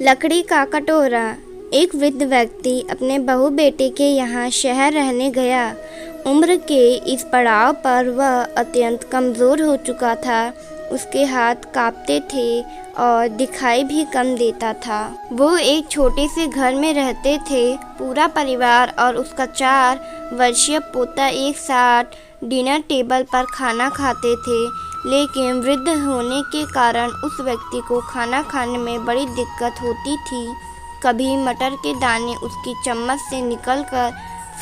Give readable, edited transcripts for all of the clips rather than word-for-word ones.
लकड़ी का कटोरा। एक वृद्ध व्यक्ति अपने बहू बेटे के यहाँ शहर रहने गया। उम्र के इस पड़ाव पर वह अत्यंत कमज़ोर हो चुका था। उसके हाथ कांपते थे और दिखाई भी कम देता था। वो एक छोटे से घर में रहते थे। पूरा परिवार और उसका 4 वर्षीय पोता एक साथ डिनर टेबल पर खाना खाते थे। लेकिन वृद्ध होने के कारण उस व्यक्ति को खाना खाने में बड़ी दिक्कत होती थी। कभी मटर के दाने उसकी चम्मच से निकलकर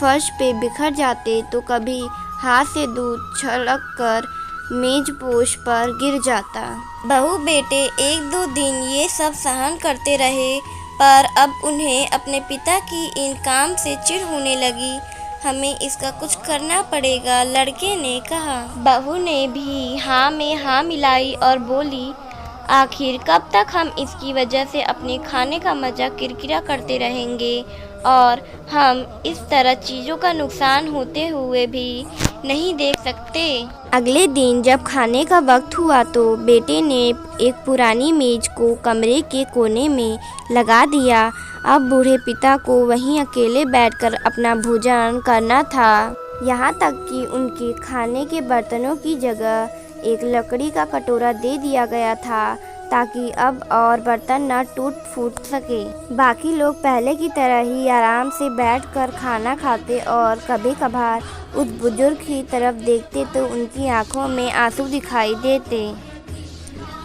फर्श पे बिखर जाते तो कभी हाथ से दूध छलककर मेजपोश पर गिर जाता। बहू बेटे 1-2 दिन ये सब सहन करते रहे, पर अब उन्हें अपने पिता की इन काम से चिढ़ होने लगी। हमें इसका कुछ करना पड़ेगा, लड़के ने कहा। बहू ने भी हाँ में हाँ मिलाई और बोली, आखिर कब तक हम इसकी वजह से अपने खाने का मज़ा किरकिरा करते रहेंगे और हम इस तरह चीज़ों का नुकसान होते हुए भी नहीं देख सकते। अगले दिन जब खाने का वक्त हुआ तो बेटे ने एक पुरानी मेज को कमरे के कोने में लगा दिया। अब बूढ़े पिता को वहीं अकेले बैठकर अपना भोजन करना था। यहाँ तक कि उनके खाने के बर्तनों की जगह एक लकड़ी का कटोरा दे दिया गया था ताकि अब और बर्तन न टूट फूट सके। बाकी लोग पहले की तरह ही आराम से बैठकर खाना खाते और कभी कभार उस बुजुर्ग की तरफ देखते तो उनकी आंखों में आंसू दिखाई देते।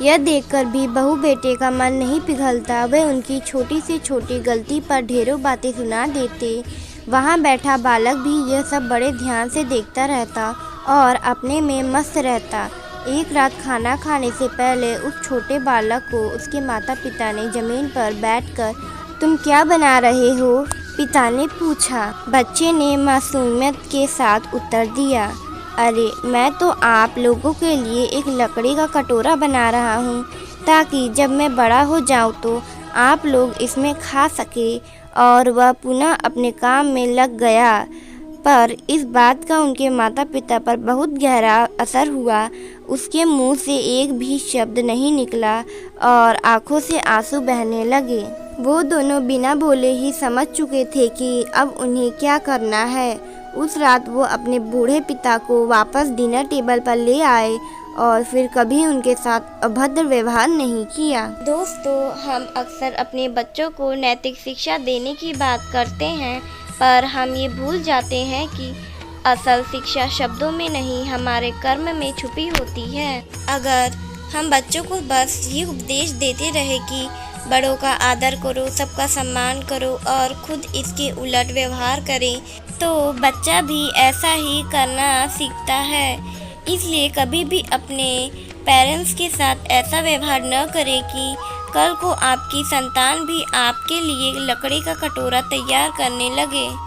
यह देखकर भी बहू बेटे का मन नहीं पिघलता। वे उनकी छोटी से छोटी गलती पर ढेरों बातें सुना देते। वहाँ बैठा बालक भी यह सब बड़े ध्यान से देखता रहता और अपने में मस्त रहता। एक रात खाना खाने से पहले उस छोटे बालक को उसके माता पिता ने जमीन पर बैठकर तुम क्या बना रहे हो? पिता ने पूछा। बच्चे ने मासूमियत के साथ उत्तर दिया, अरे मैं तो आप लोगों के लिए एक लकड़ी का कटोरा बना रहा हूँ ताकि जब मैं बड़ा हो जाऊँ तो आप लोग इसमें खा सके। और वह पुनः अपने काम में लग गया। पर इस बात का उनके माता पिता पर बहुत गहरा असर हुआ। उसके मुंह से एक भी शब्द नहीं निकला और आंखों से आंसू बहने लगे। वो दोनों बिना बोले ही समझ चुके थे कि अब उन्हें क्या करना है। उस रात वो अपने बूढ़े पिता को वापस डिनर टेबल पर ले आए और फिर कभी उनके साथ अभद्र व्यवहार नहीं किया। दोस्तों, हम अक्सर अपने बच्चों को नैतिक शिक्षा देने की बात करते हैं, पर हम ये भूल जाते हैं कि असल शिक्षा शब्दों में नहीं हमारे कर्म में छुपी होती है। अगर हम बच्चों को बस ये उपदेश देते रहे कि बड़ों का आदर करो, सबका सम्मान करो और खुद इसके उलट व्यवहार करें, तो बच्चा भी ऐसा ही करना सीखता है। इसलिए कभी भी अपने पेरेंट्स के साथ ऐसा व्यवहार न करें कि कल को आपकी संतान भी आपके लिए लकड़ी का कटोरा तैयार करने लगे।